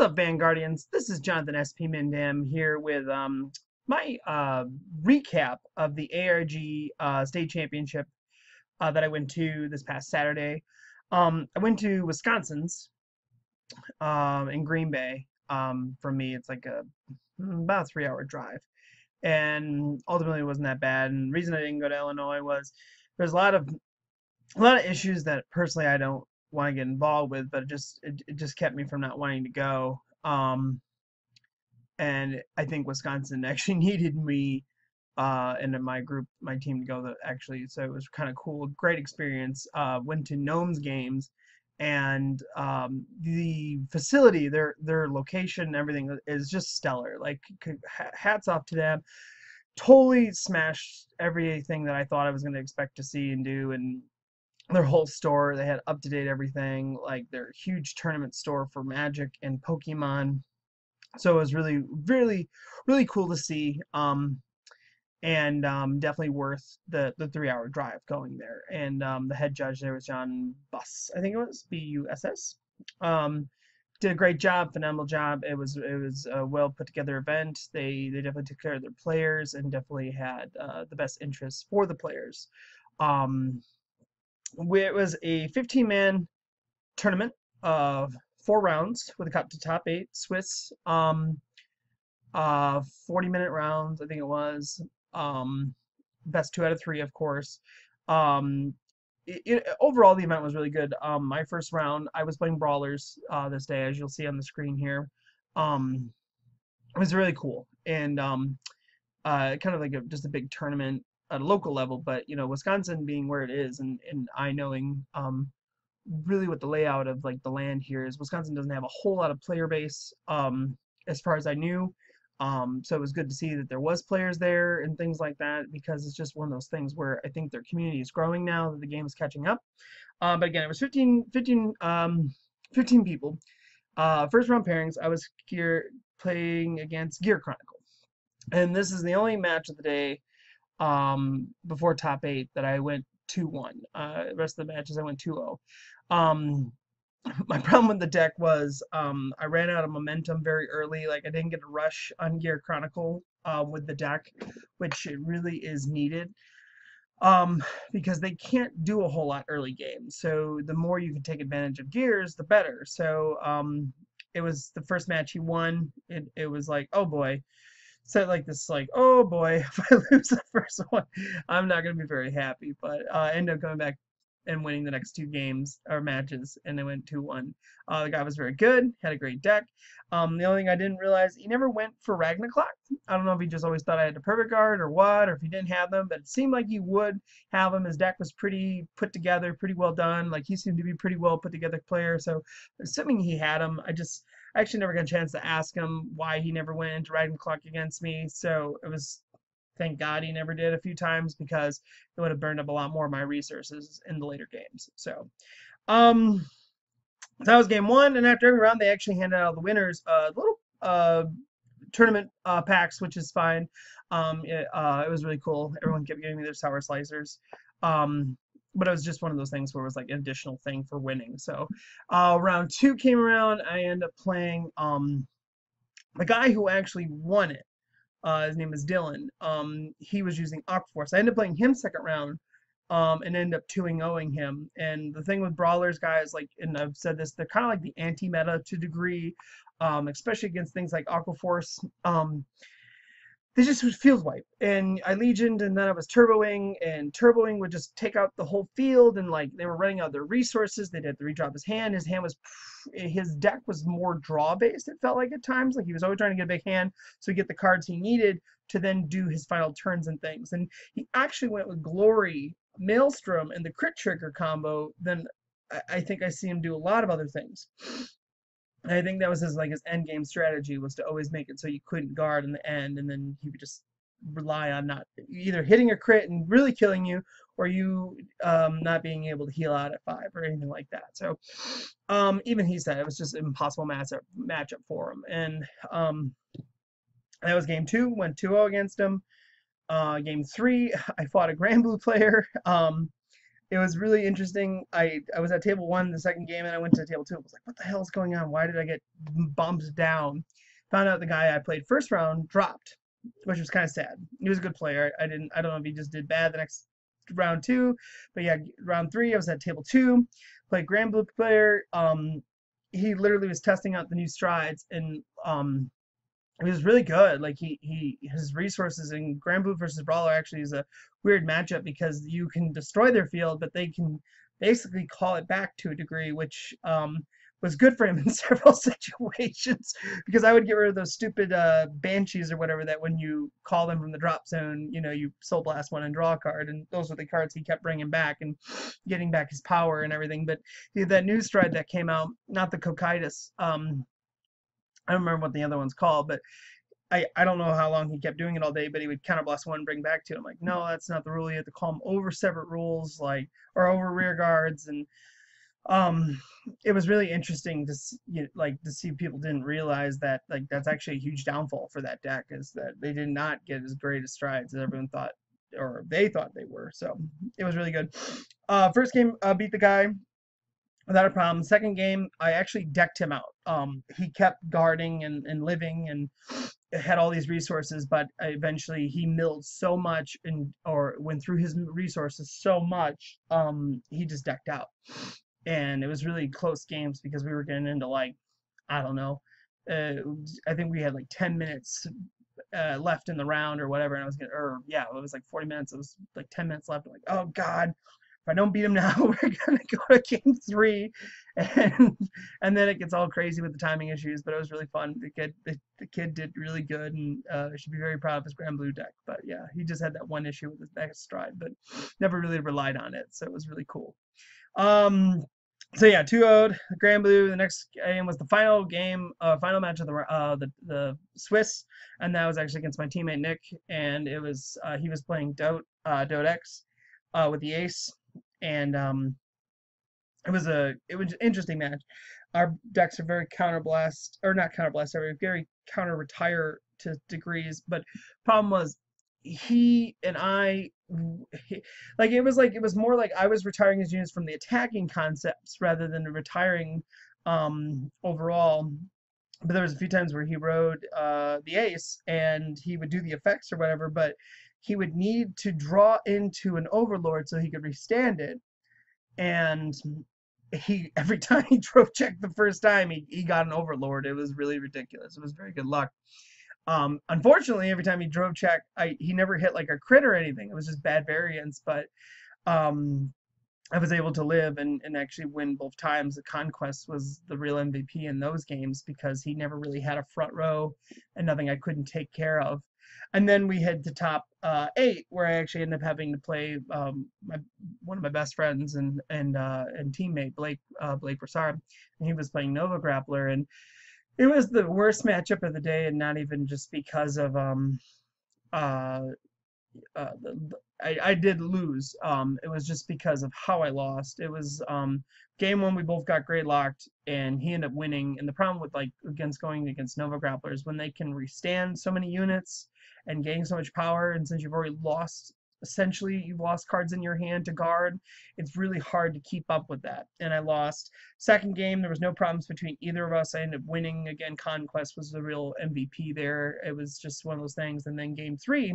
What's up, Vanguardians? This is Jonathan SP Mindam here with my recap of the ARG state championship that I went to this past Saturday. I went to Wisconsin's in Green Bay. From me, it's like about a 3 hour drive, and ultimately it wasn't that bad. And the reason I didn't go to Illinois was there's a lot of issues that personally I don't want to get involved with, but it just kept me from not wanting to go. And I think Wisconsin actually needed me and then my team to go actually, so it was kind of cool, great experience. Went to Gnomes games, and the facility, their location, everything is just stellar. Like hats off to them. Totally smashed everything that I thought I was going to expect to see and do, and their whole store, they had up to date everything, like their huge tournament store for Magic and Pokemon. So it was really, really, really cool to see. And definitely worth the 3 hour drive going there. And the head judge there was John Buss, I think it was Buss. Um, did a great job, phenomenal job. It was a well put together event. They definitely took care of their players and definitely had the best interests for the players. Um, it was a 15-man tournament of 4 rounds with a cut to top eight Swiss. 40-minute rounds, I think it was. Um, Best two out of three, of course. Um, Overall, the event was really good. My first round, I was playing Brawlers this day, as you'll see on the screen here. Um, it was really cool, and kind of like just a big tournament at a local level. But Wisconsin being where it is, and I knowing really what the layout of like the land here is, Wisconsin doesn't have a whole lot of player base, as far as I knew. So it was good to see that there was players there and things like that, because it's just one of those things where I think their community is growing now that the game is catching up. But again, it was 15 people. First round pairings, I was playing against Gear Chronicle. And this is the only match of the day before top eight that I went 2-1. The rest of the matches I went 2-0. Um, my problem with the deck was I ran out of momentum very early. Like I didn't get a rush on Gear Chronicle with the deck, which it really is needed, because they can't do a whole lot early game. So the more you can take advantage of gears, the better. So it was the first match he won. It was like, oh boy. Said like this, like, oh boy, if I lose the first one, I'm not gonna be very happy. But I ended up coming back and winning the next two games or matches, and they went 2-1. The guy was very good, had a great deck. The only thing I didn't realize, he never went for Ragnarok. I don't know if he just always thought I had the perfect guard or what, or if he didn't have them, but it seemed like he would have them. His deck was pretty put together, pretty well done. Like he seemed to be pretty well put together player. So assuming he had them, I actually never got a chance to ask him why he never went into Ragnarok against me. So it was, thank God he never did a few times, because it would have burned up a lot more of my resources in the later games. Um, so that was game one, and after every round, they actually handed out the winners little tournament packs, which is fine. It was really cool. Everyone kept giving me their sour slicers. But it was just one of those things where it was like an additional thing for winning. So round two came around. I ended up playing the guy who actually won it. His name is Dylan. He was using Aquaforce. I ended up playing him second round, and ended up 2-0ing him. And the thing with Brawlers, guys, like, and I've said this, they're kind of like the anti-meta to a degree, especially against things like Aquaforce. They just would field wipe, and I legioned, and then I was turboing, and turboing would just take out the whole field, and like they were running out of their resources. They'd have to redrop his deck was more draw based, it felt like at times. Like he was always trying to get a big hand so he get the cards he needed to then do his final turns and things. And he actually went with Glory, Maelstrom, and the crit trigger combo. Then I think I see him do a lot of other things. And I think that was his end game strategy, was to always make it so you couldn't guard in the end, and then he would just rely on not either hitting a crit and really killing you, or you not being able to heal out at 5 or anything like that. So even he said it was just an impossible matchup for him. And that was game two. Went 2-0 against him. Game three, I fought a Grand Blue player. it was really interesting. I was at table one the second game, and I went to table two. I was like, what the hell is going on? Why did I get bumped down? Found out the guy I played first round dropped, which was kind of sad. He was a good player. I don't know if he just did bad the next round two, but yeah, round three I was at table two, played Grand Blue player. He literally was testing out the new strides, and he was really good. Like his resources in Grand Blue versus Brawler actually is a weird matchup because you can destroy their field, but they can basically call it back to a degree, which was good for him in several situations because I would get rid of those stupid banshees or whatever that when you call them from the drop zone, you know, you soul blast one and draw a card, and those were the cards he kept bringing back and getting back his power and everything. But that new stride that came out, not the Cocytus, I don't remember what the other one's called, but I don't know how long he kept doing it all day, but he would counterblast one, bring back two. I'm like, no, that's not the rule. You have to call him over separate rules, like, or over rear guards. And um, it was really interesting to see, like, to see people didn't realize that, like, that's actually a huge downfall for that deck, is that they did not get as great as strides as everyone thought, or they thought they were. So it was really good. First game, beat the guy without a problem. Second game, I actually decked him out. He kept guarding and living and had all these resources, but eventually he milled so much and or went through his resources so much, he just decked out. And it was really close games because we were getting into, like, I don't know, uh, I think we had like 10 minutes left in the round or whatever, and I was gonna, or yeah, it was like 40 minutes. It was like 10 minutes left. I'm like, oh God, if I don't beat him now, we're gonna go to game three, and then it gets all crazy with the timing issues. But it was really fun. The kid did really good, and should be very proud of his Grand Blue deck. But yeah, he just had that one issue with his next stride, but never really relied on it, so it was really cool. Um, so yeah, 2-0 Grand Blue. The next game was the final game, final match of the Swiss, and that was actually against my teammate Nick, and it was he was playing Dodex with the ace, and it was an interesting match. Our decks are very counterblast, or not counterblast, sorry, very counter retire to degrees, but problem was he and I like it was more like I was retiring his units from the attacking concepts rather than retiring overall. But there was a few times where he rode the ace and he would do the effects or whatever, but he would need to draw into an overlord so he could restand it. And he every time he drove check the first time he got an overlord. It was really ridiculous. It was very good luck. Unfortunately, every time he drove check, he never hit like a crit or anything. It was just bad variance, but um, I was able to live and actually win both times. The Conquest was the real MVP in those games because he never really had a front row and nothing I couldn't take care of. And then we head to top eight, where I actually ended up having to play one of my best friends and teammate Blake Broussard, and he was playing Nova Grappler, and it was the worst matchup of the day, and not even just because of uh I did lose. It was just because of how I lost. It was game one we both got grade locked, and he ended up winning. And the problem with like against going against Nova Grapplers when they can restand so many units and gain so much power, and since you've already lost, essentially you've lost cards in your hand to guard, it's really hard to keep up with that. And I lost. Second game, there was no problems between either of us. I ended up winning again. Conquest was the real MVP there. It was just one of those things. And then game three,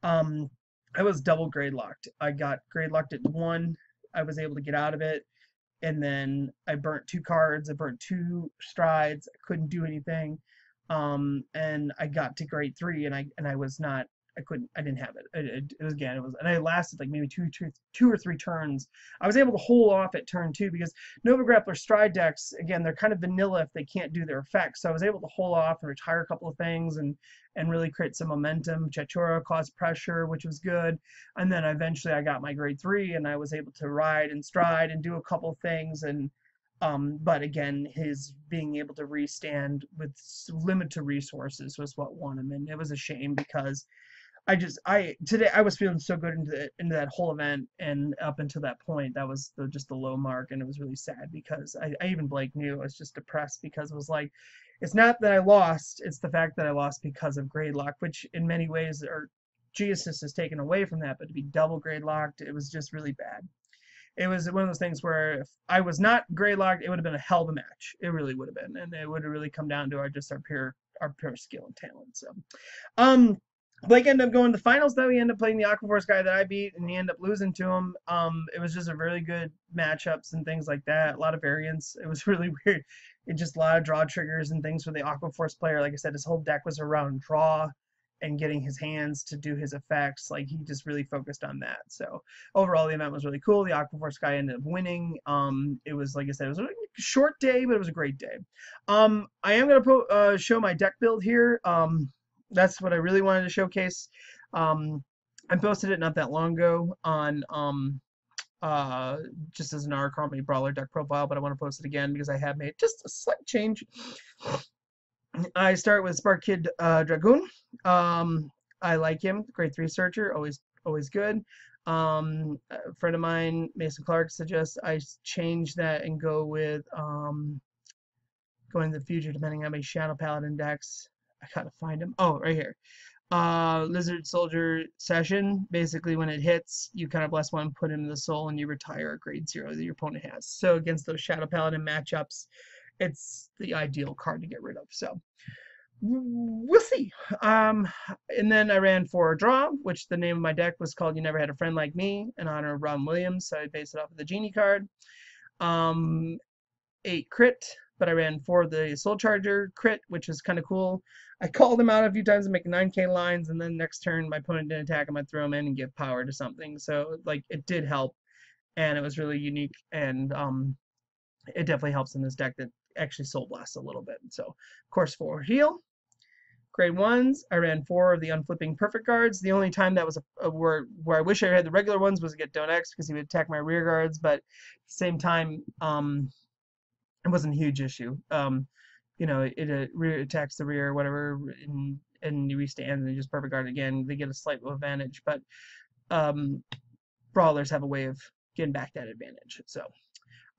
um, I was double grade locked. I got grade locked at one. I was able to get out of it, and then I burnt two cards. I burnt two strides. I couldn't do anything, and I got to grade three, and I was not. I couldn't. I didn't have it. It was again. It was, and I lasted like maybe two or three turns. I was able to hold off at turn two because Nova Grappler stride decks, again, they're kind of vanilla if they can't do their effects. So I was able to hold off and retire a couple of things and really create some momentum. Chachora caused pressure, which was good. And then eventually I got my grade three, and I was able to ride and stride and do a couple of things. And but again, his being able to restand with limited resources was what won him, and it was a shame because today I was feeling so good into that whole event, and up until that point that was just the low mark, and it was really sad because I even Blake knew I was just depressed because it was like, it's not that I lost, it's the fact that I lost because of grade lock, which in many ways, or Jesus has taken away from that, but to be double grade locked, it was just really bad. it was one of those things where if I was not gray locked, it would have been a hell of a match. It really would have been, and it would have really come down to our pure skill and talent. So, um, Blake ended up going to the finals though. He ended up playing the Aquaforce guy that I beat, and he ended up losing to him. It was just a really good matchups and things like that. A lot of variance. It was really weird. It just a lot of draw triggers and things for the Aquaforce player. Like I said, his whole deck was around draw and getting his hands to do his effects. Like he just really focused on that. So overall, the event was really cool. The Aquaforce guy ended up winning. It was like I said, it was a short day, but it was a great day. I am gonna show my deck build here. That's what I really wanted to showcase. I posted it not that long ago on just as an ARG Company Brawler deck profile, but I want to post it again because I have made just a slight change. I start with Spark Kid Dragoon. I like him, grade 3 searcher, always good. A friend of mine, Mason Clark, suggests I change that and go with going to the future depending on my Shadow Paladin decks. I gotta find him. Oh, right here. Lizard Soldier Session. Basically, when it hits, you kind of bless one, put into the soul, and you retire a grade 0 that your opponent has. So against those Shadow Paladin matchups, it's the ideal card to get rid of. So we'll see. And then I ran for a draw, which the name of my deck was called "You Never Had a Friend Like Me" in honor of Robin Williams. So I based it off of the Genie card. 8 crit, but I ran for the Soul Charger crit, which is kind of cool. I called him out a few times and make 9k lines, and then next turn my opponent didn't attack him, I'd throw him in and give power to something. So like it did help, and it was really unique, and it definitely helps in this deck that actually Soul Blasts a little bit. So of course 4 heal. Grade 1s, I ran 4 of the unflipping perfect guards. The only time that was where I wish I had the regular ones was to get Don't X because he would attack my rear guards, but at the same time, it wasn't a huge issue. You know, it rear attacks the rear, whatever, and you restand and you just perfect guard again. They get a slight advantage, but brawlers have a way of getting back that advantage. So,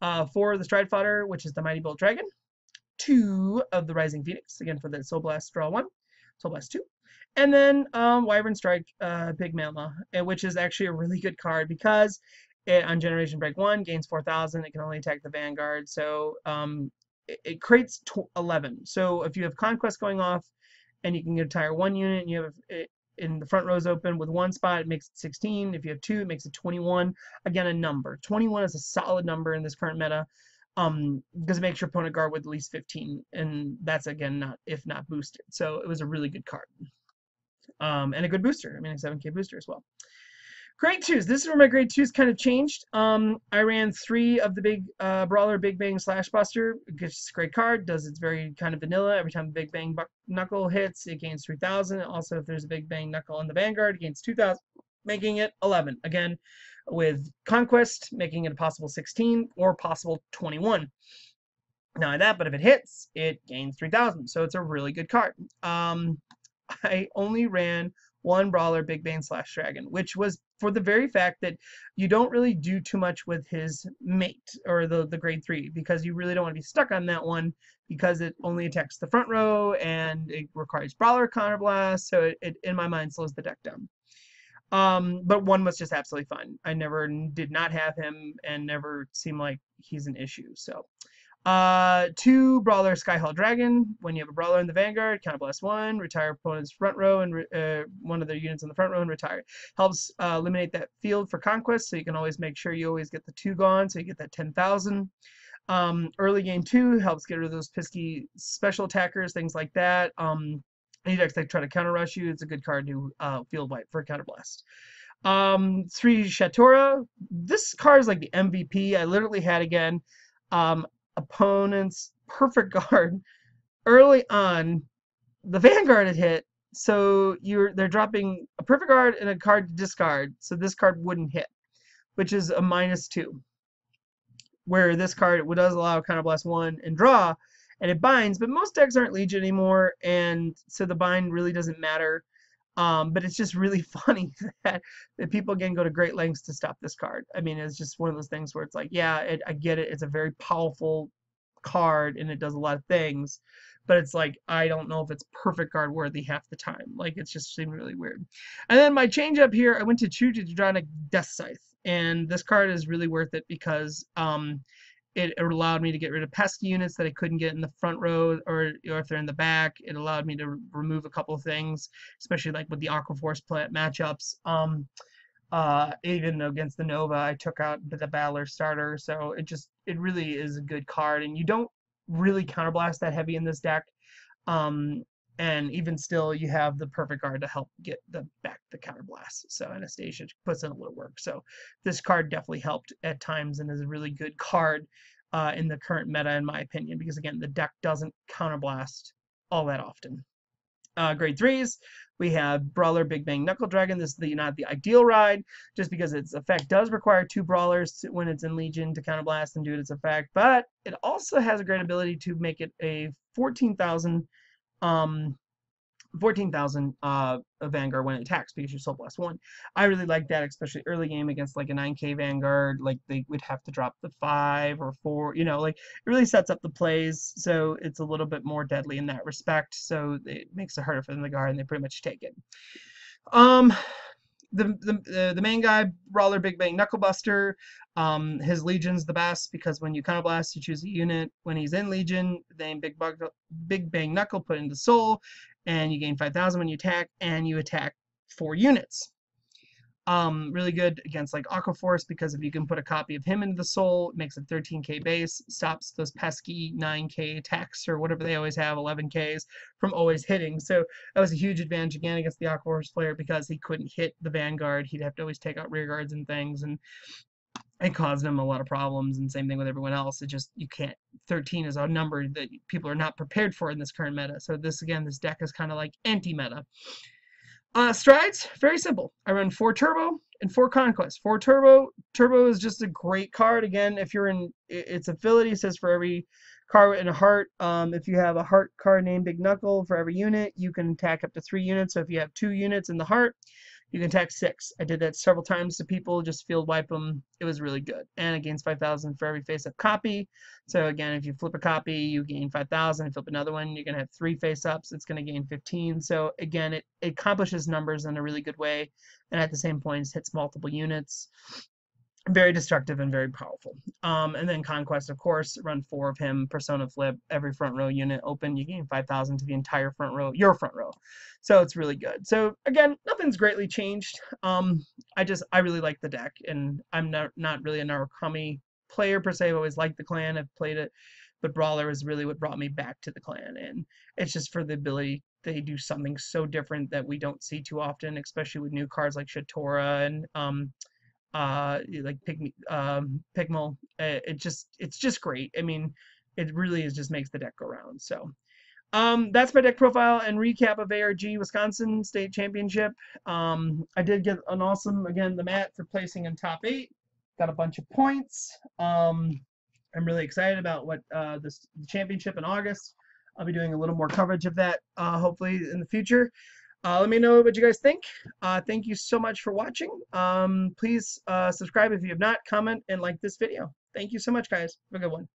4 of the Stride Fodder, which is the Mighty Bolt Dragon. 2 of the Rising Phoenix, again for the Soul Blast draw 1, Soul Blast 2. And then Wyvern Strike, Big Mama, which is actually a really good card because it, on Generation Break 1, gains 4,000. It can only attack the Vanguard. So it creates 11. So if you have Conquest going off and you can retire 1 unit and you have it in the front rows open with 1 spot, it makes it 16. If you have 2, it makes it 21. Again, a number. 21 is a solid number in this current meta. Because it makes your opponent guard with at least 15, and that's again not boosted. So it was a really good card. And a good booster. I mean, a 7k booster as well. Grade 2s. This is where my grade 2s kind of changed. I ran 3 of the big Brawler Big Bang Slash Buster. It's a great card. Does it's very kind of vanilla. Every time the Big Bang Knuckle hits, it gains 3,000. Also, if there's a Big Bang Knuckle in the Vanguard, it gains 2,000, making it 11. Again, with Conquest, making it a possible 16 or possible 21. Not that, but if it hits, it gains 3,000. So it's a really good card. I only ran 1 Brawler Big Bang Slash Dragon, which was for the very fact that you don't really do too much with his mate or the grade 3 because you really don't want to be stuck on that one because it only attacks the front row and it requires Brawler Counterblast. So it in my mind slows the deck down. But 1 was just absolutely fun. I did not have him and never seemed like he's an issue. So, 2 Brawler Skyhall Dragon. When you have a Brawler in the Vanguard, Counterblast 1, retire opponent's front row and one of their units in the front row and retire. Helps eliminate that field for Conquest, so you can always make sure you always get the 2 gone, so you get that 10,000. Early game 2 helps get rid of those pesky special attackers, things like that. Any decks that try to counter rush you, it's a good card to field wipe for Counterblast. 3 Shatora. This card is like the MVP. I literally had again opponent's perfect guard early on. The Vanguard had hit, so they're dropping a perfect guard and a card to discard, so this card wouldn't hit, which is a -2. Where this card does allow Counterblast 1 and draw, and it binds, but most decks aren't Legion anymore, and so the bind really doesn't matter. But it's just really funny that people again go to great lengths to stop this card. I mean, it's just one of those things where it's like, yeah, I get it. It's a very powerful card, and it does a lot of things, but it's like, I don't know if it's perfect guard worthy half the time. Like, it's just seemed really weird. And then my change up here, I went to Chudronic Death Scythe. and this card is really worth it because it allowed me to get rid of pesky units that I couldn't get in the front row, or if they're in the back. It allowed me to remove a couple of things, especially like with the Aqua Force matchups. Even against the Nova, I took out the Brawler starter, so it really is a good card, and you don't really counterblast that heavy in this deck. And even still, you have the perfect card to help get back the counterblast. So Anastasia puts in a little work. So this card definitely helped at times and is a really good card in the current meta, in my opinion, because again, the deck doesn't counterblast all that often. Grade 3s, we have Brawler Big Bang Knuckle Dragon. This is not the ideal ride, just because its effect does require 2 Brawlers when it's in Legion to counterblast and do its effect, but it also has a great ability to make it a 14,000 Vanguard when it attacks because you Soul Blast 1. I really like that, especially early game against like a 9k Vanguard. Like they would have to drop the 5 or 4, you know, like it really sets up the plays, so it's a little bit more deadly in that respect. So it makes it harder for them to guard, and they pretty much take it. The main guy, Brawler Big Bang Knuckle Buster, his Legion's the best because when you counterblast, you choose a unit. When he's in Legion, then Big Bang Knuckle put into Soul, and you gain 5,000 when you attack, and you attack 4 units. Really good against like Aqua Force, because if you can put a copy of him into the Soul, it makes a 13k base, stops those pesky 9k attacks or whatever they always have, 11ks, from always hitting. So that was a huge advantage again against the Aqua Force player, because he couldn't hit the Vanguard. He'd have to always take out rear guards and things, and it caused him a lot of problems. And same thing with everyone else. It just, you can't, 13 is a number that people are not prepared for in this current meta. So this deck is kind of like anti-meta. Strides, very simple. I run 4 Turbo and 4 Conquest. 4 Turbo. Turbo is just a great card. Again, if you're in its ability, says for every card in a heart, if you have a heart card named Big Knuckle, for every unit, you can attack up to 3 units. So if you have 2 units in the heart, you can attack 6. I did that several times to people, just field wipe them. It was really good. And it gains 5,000 for every face-up copy. So again, if you flip a copy, you gain 5,000. If you flip another one, you're going to have 3 face-ups. It's going to gain 15. So again, it accomplishes numbers in a really good way. And at the same point, it hits multiple units. Very destructive and very powerful. And then Conquest, of course, run 4 of him, Persona Flip, every front row unit open, you gain 5,000 to the entire front row, your front row. So it's really good. So again, nothing's greatly changed. I really like the deck, and I'm not really a Narukami player per se. I've always liked the clan, I've played it, but Brawler is really what brought me back to the clan, and it's just for the ability they do something so different that we don't see too often, especially with new cards like Shatora and like Pigmal. It's just great. I mean, it really just makes the deck go round. So that's my deck profile and recap of ARG Wisconsin State Championship. I did get an awesome, again, the Matt for placing in top 8. Got a bunch of points. I'm really excited about what the championship in August. I'll be doing a little more coverage of that hopefully in the future. Let me know what you guys think. Thank you so much for watching. Please subscribe if you have not, comment, and like this video. Thank you so much, guys. Have a good one.